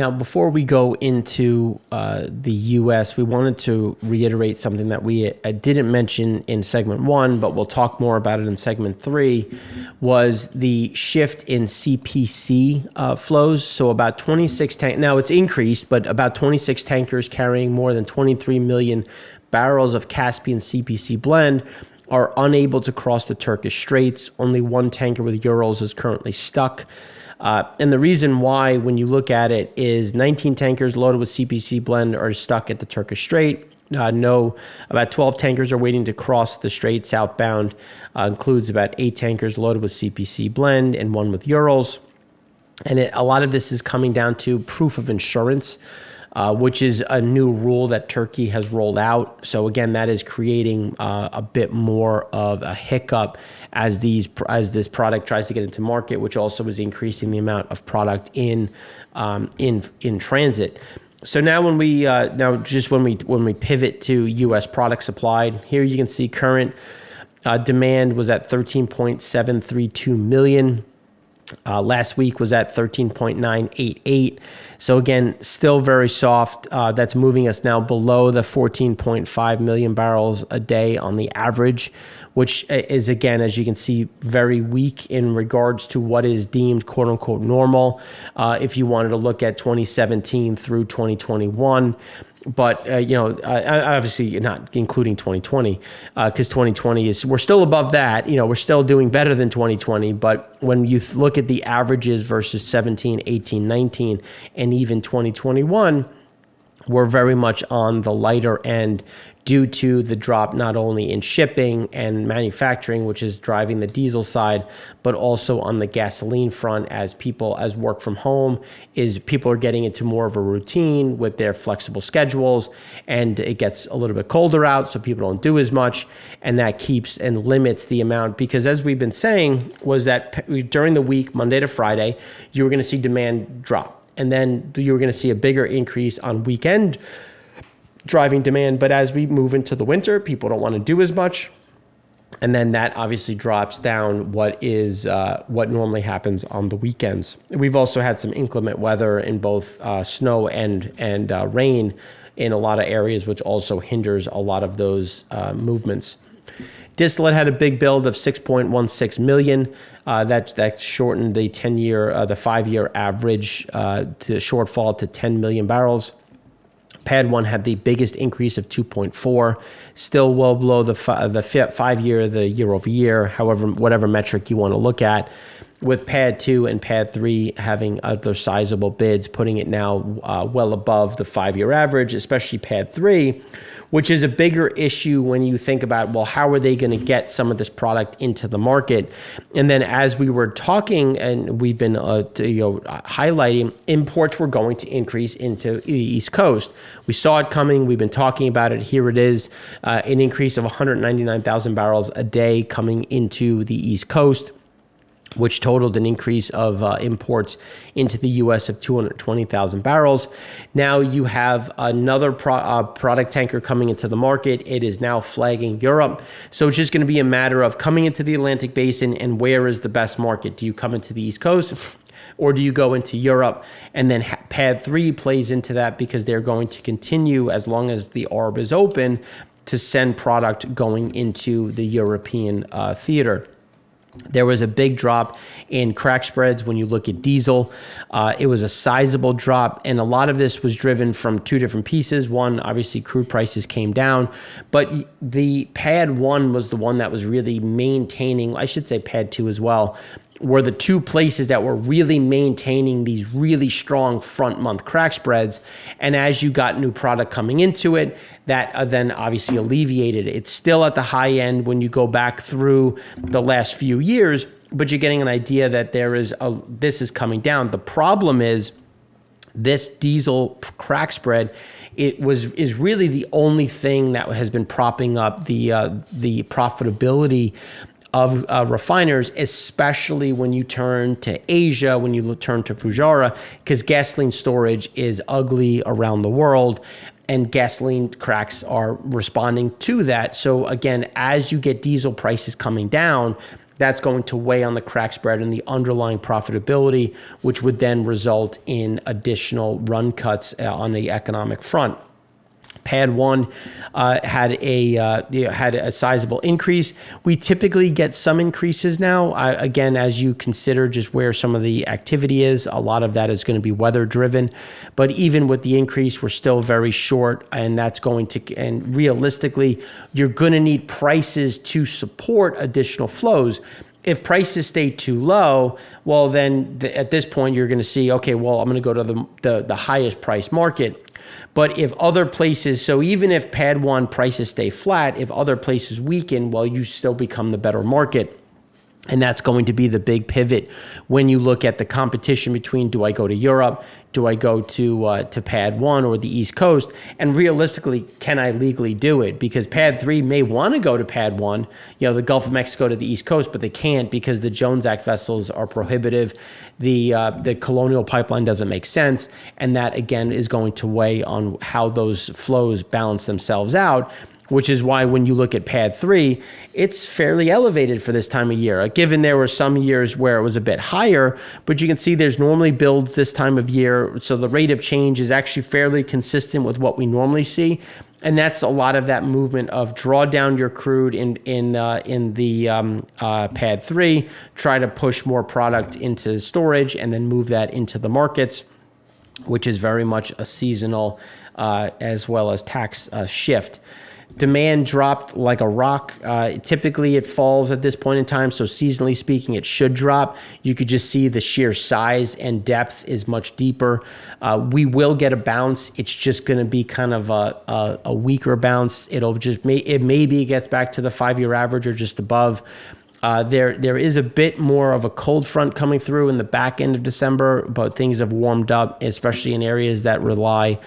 Now, before we go into the U.S., we wanted to reiterate something that we didn't mention in segment 1, but we'll talk more about it in segment 3, was the shift in CPC flows. So about 26 now it's increased, but about 26 tankers carrying more than 23 million barrels of Caspian CPC blend are unable to cross the Turkish Straits. Only one tanker with Urals is currently stuck. And the reason why, when you look at it, is 19 tankers loaded with CPC blend are stuck at the Turkish Strait. About 12 tankers are waiting to cross the strait southbound. Includes about 8 tankers loaded with CPC blend and 1 with Urals. And a lot of this is coming down to proof of insurance, which is a new rule that Turkey has rolled out. So again, that is creating a bit more of a hiccup as this product tries to get into market, which also is increasing the amount of product in transit. So now when we pivot to U.S. product supplied, here you can see current demand was at 13.732 million. Last week was at 13.988. So again, still very soft. That's moving us now below the 14.5 million barrels a day on the average, which is, again, as you can see, very weak in regards to what is deemed quote unquote normal. If you wanted to look at 2017 through 2021, but obviously not including 2020, because 2020 we're still above that. We're still doing better than 2020. But when you look at the averages versus 17, 18, 19, and even 2021, we're very much on the lighter end due to the drop not only in shipping and manufacturing, which is driving the diesel side, but also on the gasoline front as work from home people are getting into more of a routine with their flexible schedules, and it gets a little bit colder out, so people don't do as much, and that keeps and limits the amount. Because as we've been saying, was that during the week, Monday to Friday, you were going to see demand drop. And then you were going to see a bigger increase on weekend driving demand. But as we move into the winter, people don't want to do as much. And then that obviously drops down what normally happens on the weekends. We've also had some inclement weather in both snow and rain in a lot of areas, which also hinders a lot of those movements. Distillate had a big build of 6.16 million. That shortened the 5-year average to shortfall to 10 million barrels. PADD1 had the biggest increase of 2.4, still well below the 5-year, the year over year, however, whatever metric you want to look at, with PADD2 and PADD3 having other sizable bids, putting it now well above the 5-year average, especially PADD3, which is a bigger issue when you think about, well, how are they going to get some of this product into the market? And then as we were talking, and we've been highlighting, imports were going to increase into the East Coast. We saw it coming. We've been talking about it. Here it is, an increase of 199,000 barrels a day coming into the East Coast, which totaled an increase of imports into the U.S. of 220,000 barrels. Now you have another product tanker coming into the market. It is now flagging Europe. So it's just going to be a matter of coming into the Atlantic Basin, and where is the best market? Do you come into the East Coast, or do you go into Europe? And then PADD3 plays into that, because they're going to continue, as long as the ARB is open, to send product going into the European theater. There was a big drop in crack spreads when you look at diesel. It was a sizable drop, and a lot of this was driven from two different pieces. One, obviously, crude prices came down, but the PADD1 was the one that was really maintaining, I should say PADD2 as well, were the two places that were really maintaining these really strong front month crack spreads. And as you got new product coming into it, that then obviously alleviated it. It's still at the high end when you go back through the last few years, but you're getting an idea that this is coming down. The problem is this diesel crack spread, is really the only thing that has been propping up the profitability of refiners, especially when you turn to Asia, when you turn to Fujairah, because gasoline storage is ugly around the world, and gasoline cracks are responding to that. So again, as you get diesel prices coming down, that's going to weigh on the crack spread and the underlying profitability, which would then result in additional run cuts on the economic front. PADD1 had a sizable increase. We typically get some increases now. Again, as you consider just where some of the activity is, a lot of that is going to be weather driven. But even with the increase, we're still very short, and that's going to, and realistically, you're going to need prices to support additional flows. If prices stay too low, well, then at this point, you're going to see, okay, well, I'm going to go to the highest price market. But if other places, so even if PADD1 prices stay flat, if other places weaken, well, you still become the better market. And that's going to be the big pivot when you look at the competition between, do I go to Europe? Do I go to PADD1 or the East Coast? And realistically, can I legally do it? Because PADD3 may want to go to PADD1, the Gulf of Mexico to the East Coast, but they can't because the Jones Act vessels are prohibitive. The Colonial Pipeline doesn't make sense. And that, again, is going to weigh on how those flows balance themselves out, which is why when you look at PADD3, it's fairly elevated for this time of year. Given there were some years where it was a bit higher, but you can see there's normally builds this time of year. So the rate of change is actually fairly consistent with what we normally see. And that's a lot of that movement of draw down your crude in the PADD3, try to push more product into storage, and then move that into the markets, which is very much a seasonal as well as tax shift. Demand dropped like a rock. Typically, it falls at this point in time, so seasonally speaking, it should drop. You could just see the sheer size and depth is much deeper. We will get a bounce. It's just going to be kind of a weaker bounce. Maybe it gets back to the 5-year average or just above. There is a bit more of a cold front coming through in the back end of December, but things have warmed up, especially in areas that rely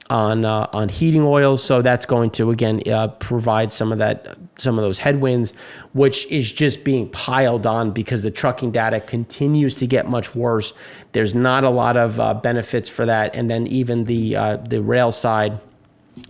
on heating oils. So that's going to, again, provide some of those headwinds, which is just being piled on because the trucking data continues to get much worse. There's not a lot of benefits for that. And then even the rail side,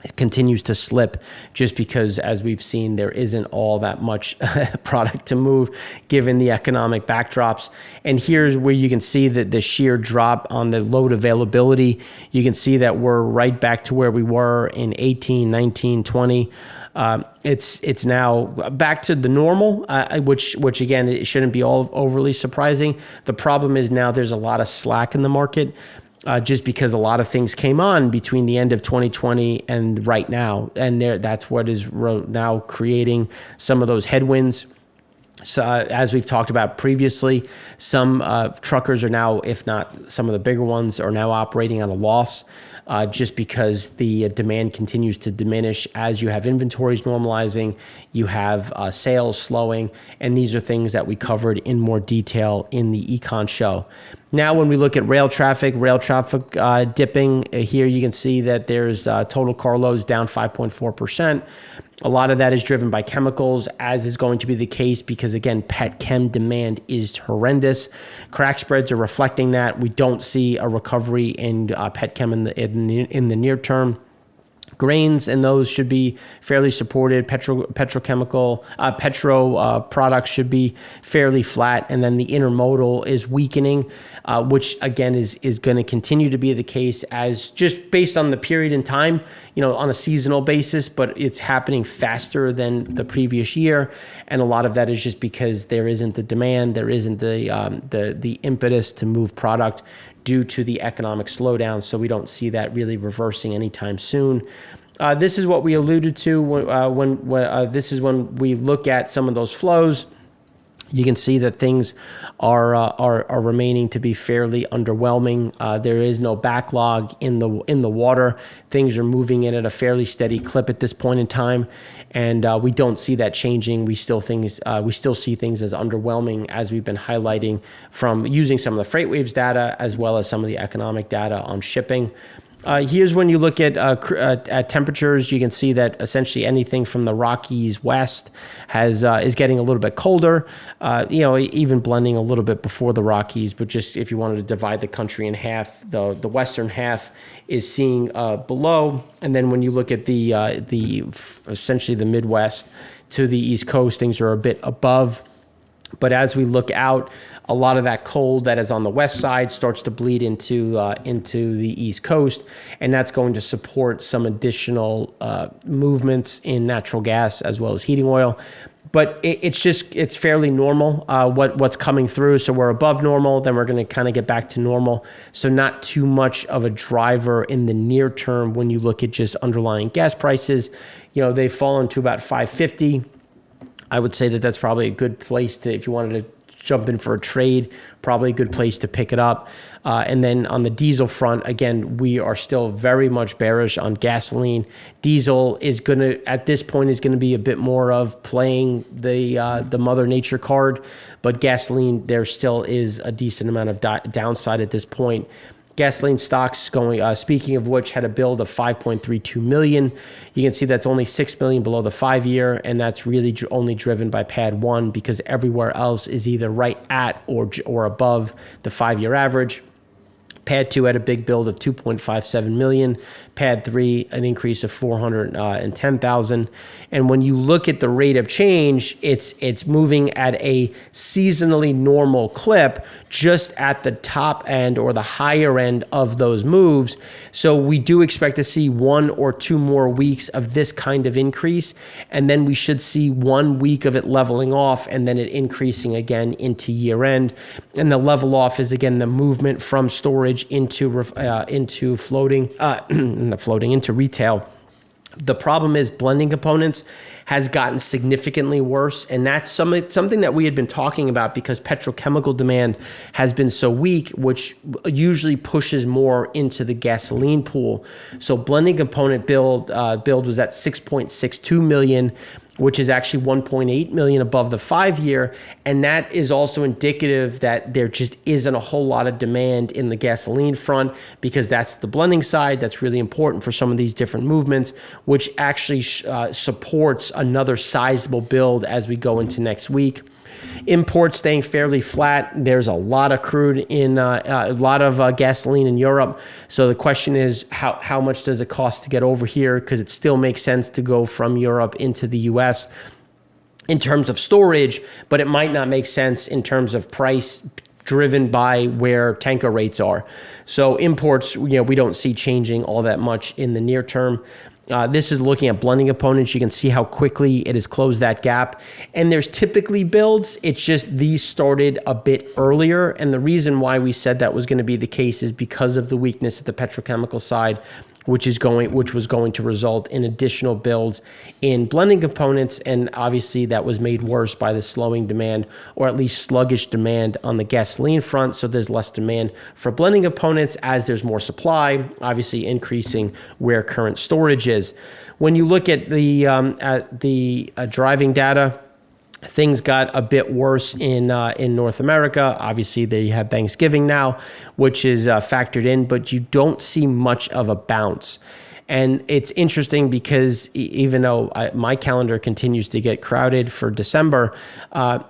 it continues to slip just because, as we've seen, there isn't all that much product to move given the economic backdrops. And here's where you can see that the sheer drop on the load availability. You can see that we're right back to where we were in 18, 19, 20. It's now back to the normal, which again, it shouldn't be all overly surprising. The problem is now there's a lot of slack in the market. Just because a lot of things came on between the end of 2020 and right now. And that's what is now creating some of those headwinds. So, as we've talked about previously, some truckers are now, if not some of the bigger ones, are now operating on a loss just because the demand continues to diminish as you have inventories normalizing, you have sales slowing, and these are things that we covered in more detail in the Econ show. Now, when we look at rail traffic dipping, here you can see that there's total carloads down 5.4%. A lot of that is driven by chemicals, as is going to be the case because, again, petchem demand is horrendous. Crack spreads are reflecting that. We don't see a recovery in petchem in the near term. Grains and those should be fairly supported. Petro products should be fairly flat, and then the intermodal is weakening, which again is going to continue to be the case as just based on the period in time, on a seasonal basis. But it's happening faster than the previous year, and a lot of that is just because there isn't the demand, there isn't the impetus to move product due to the economic slowdown. So we don't see that really reversing anytime soon. This is what we alluded to when this is when we look at some of those flows. You can see that things are remaining to be fairly underwhelming. There is no backlog in the water. Things are moving in at a fairly steady clip at this point in time, and we don't see that changing. We still see things as underwhelming, as we've been highlighting from using some of the freight waves data as well as some of the economic data on shipping. Here's when you look at temperatures. You can see that essentially anything from the Rockies west is getting a little bit colder. Even blending a little bit before the Rockies. But just if you wanted to divide the country in half, the western half is seeing below, and then when you look at the essentially the Midwest to the East Coast, things are a bit above. But as we look out, a lot of that cold that is on the west side starts to bleed into the East Coast, and that's going to support some additional movements in natural gas as well as heating oil. But it's fairly normal what's coming through. So we're above normal, then we're going to kind of get back to normal. So not too much of a driver in the near term when you look at just underlying gas prices. They've fallen to about $5.50. I would say that that's probably a good place to, if you wanted to jump in for a trade, probably a good place to pick it up. And then on the diesel front, again, we are still very much bearish on gasoline. Diesel is going to, at this point, is going to be a bit more of playing the Mother Nature card. But gasoline, there still is a decent amount of downside at this point. Gasoline stocks going, speaking of which, had a build of 5.32 million. You can see that's only 6 million below the 5-year, and that's really only driven by PADD1 because everywhere else is either right at or above the 5-year average. PADD2 had a big build of 2.57 million. PADD3, an increase of 410,000. And when you look at the rate of change, it's moving at a seasonally normal clip, just at the top end or the higher end of those moves. So we do expect to see 1 or 2 more weeks of this kind of increase, and then we should see 1 week of it leveling off and then it increasing again into year end. And the level off is again the movement from storage into floating, into retail. The problem is blending components has gotten significantly worse, and that's something that we had been talking about because petrochemical demand has been so weak, which usually pushes more into the gasoline pool. So blending component build was at 6.62 million, which is actually 1.8 million above the 5-year. And that is also indicative that there just isn't a whole lot of demand in the gasoline front, because that's the blending side that's really important for some of these different movements, which actually supports another sizable build as we go into next week. Imports staying fairly flat. There's a lot of crude in a lot of gasoline in Europe. So the question is, how much does it cost to get over here? Because it still makes sense to go from Europe into the U.S. in terms of storage, but it might not make sense in terms of price driven by where tanker rates are. So imports, we don't see changing all that much in the near term. This is looking at blending components. You can see how quickly it has closed that gap. And there's typically builds. It's just these started a bit earlier. And the reason why we said that was going to be the case is because of the weakness at the petrochemical side, which was going to result in additional builds in blending components. And obviously that was made worse by the slowing demand, or at least sluggish demand on the gasoline front. So there's less demand for blending components as there's more supply, obviously increasing where current storage is. When you look at the driving data, things got a bit worse in North America. Obviously, they have Thanksgiving now, which is factored in, but you don't see much of a bounce. And it's interesting because even though my calendar continues to get crowded for December,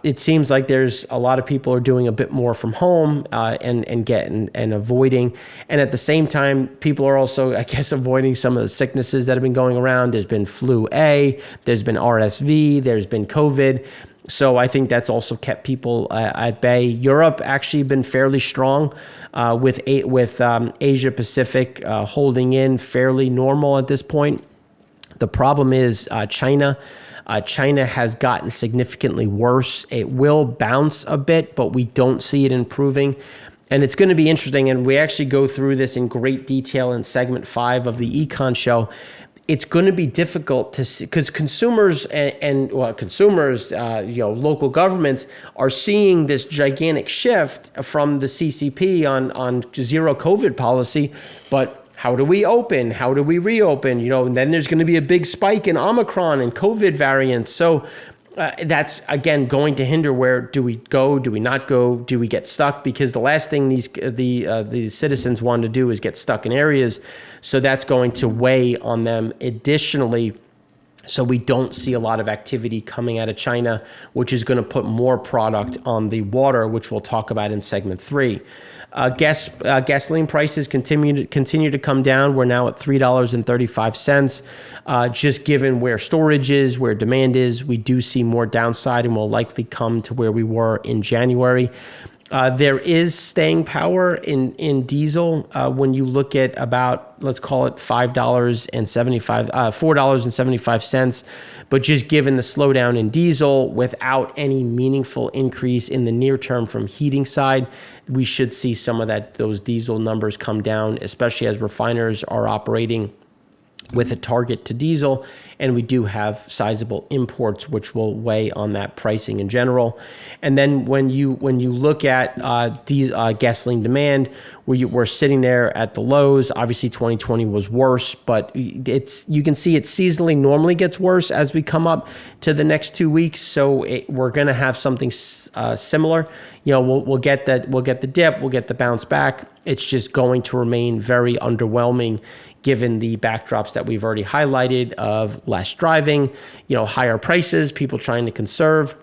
it seems like there's a lot of people are doing a bit more from home and avoiding. And at the same time, people are also, I guess, avoiding some of the sicknesses that have been going around. There's been flu A, there's been RSV, there's been COVID. So I think that's also kept people at bay. Europe actually been fairly strong with Asia Pacific holding in fairly normal at this point. The problem is China. China has gotten significantly worse. It will bounce a bit, but we don't see it improving. And it's going to be interesting, and we actually go through this in great detail in segment 5 of the Econ Show. It's going to be difficult to see because consumers local governments are seeing this gigantic shift from the CCP on zero COVID policy. But how do we open? How do we reopen? And then there's going to be a big spike in Omicron and COVID variants. So that's, again, going to hinder where do we go? Do we not go? Do we get stuck? Because the last thing the citizens want to do is get stuck in areas. So that's going to weigh on them. Additionally, So we don't see a lot of activity coming out of China, which is going to put more product on the water, which we'll talk about in segment 3. Gasoline prices continue to come down. We're now at $3.35. Just given where storage is, where demand is, we do see more downside and will likely come to where we were in January. There is staying power in diesel when you look at about, let's call it $4.75. But just given the slowdown in diesel, without any meaningful increase in the near term from heating side, we should see some of those diesel numbers come down, especially as refiners are operating with a target to diesel, and we do have sizable imports, which will weigh on that pricing in general. And then when you look at gasoline demand, we're sitting there at the lows. Obviously, 2020 was worse, but you can see it seasonally normally gets worse as we come up to the next 2 weeks. So we're going to have something similar. We'll get the dip, we'll get the bounce back. It's just going to remain very underwhelming, given the backdrops that we've already highlighted of less driving, higher prices, people trying to conserve,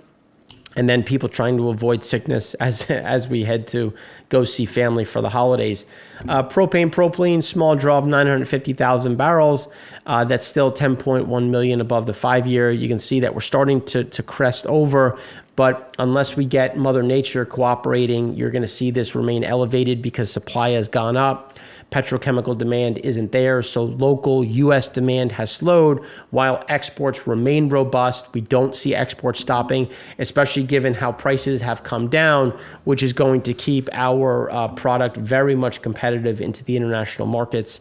and then people trying to avoid sickness as we head to go see family for the holidays. Propylene, small draw of 950,000 barrels. That's still 10.1 million above the 5-year. You can see that we're starting to crest over, but unless we get Mother Nature cooperating, you're going to see this remain elevated because supply has gone up. Petrochemical demand isn't there, so local U.S. demand has slowed while exports remain robust. We don't see exports stopping, especially given how prices have come down, which is going to keep our product very much competitive into the international markets.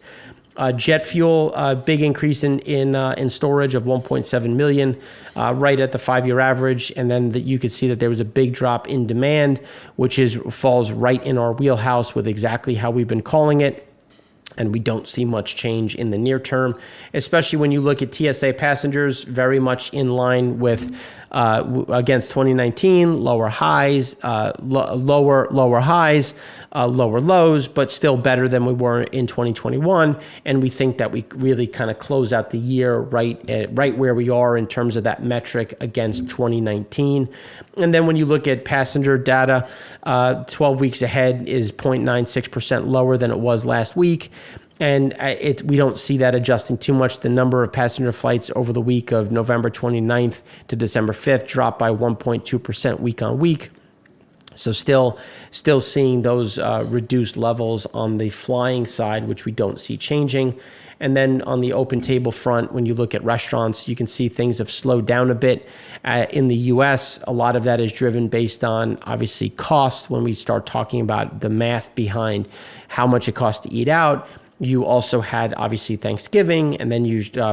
Jet fuel, big increase in storage of 1.7 million, right at the 5-year average. And then you could see that there was a big drop in demand, which falls right in our wheelhouse with exactly how we've been calling it. And we don't see much change in the near term, especially when you look at TSA passengers, very much in line with against 2019, lower highs, lower highs, lower lows, but still better than we were in 2021. And we think that we really kind of close out the year right where we are in terms of that metric against 2019. And then when you look at passenger data, 12 weeks ahead is 0.96% lower than it was last week. And we don't see that adjusting too much. The number of passenger flights over the week of November 29th to December 5th dropped by 1.2% week on week. So still seeing those reduced levels on the flying side, which we don't see changing. And then on the open table front, when you look at restaurants, you can see things have slowed down a bit. In the U.S., a lot of that is driven based on, obviously, cost. When we start talking about the math behind how much it costs to eat out, you also had, obviously, Thanksgiving, and then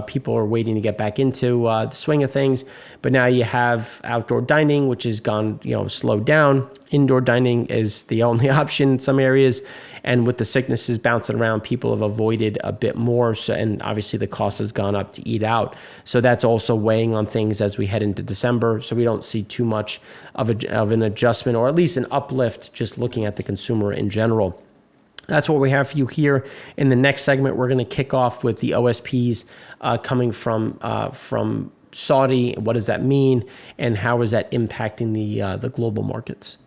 people are waiting to get back into the swing of things. But now you have outdoor dining, which has gone, slowed down. Indoor dining is the only option in some areas. And with the sicknesses bouncing around, people have avoided a bit more. So, and obviously, the cost has gone up to eat out. So that's also weighing on things as we head into December. So we don't see too much of an adjustment, or at least an uplift, just looking at the consumer in general. That's what we have for you here. In the next segment, we're going to kick off with the OSPs coming from Saudi. What does that mean, and how is that impacting the global markets?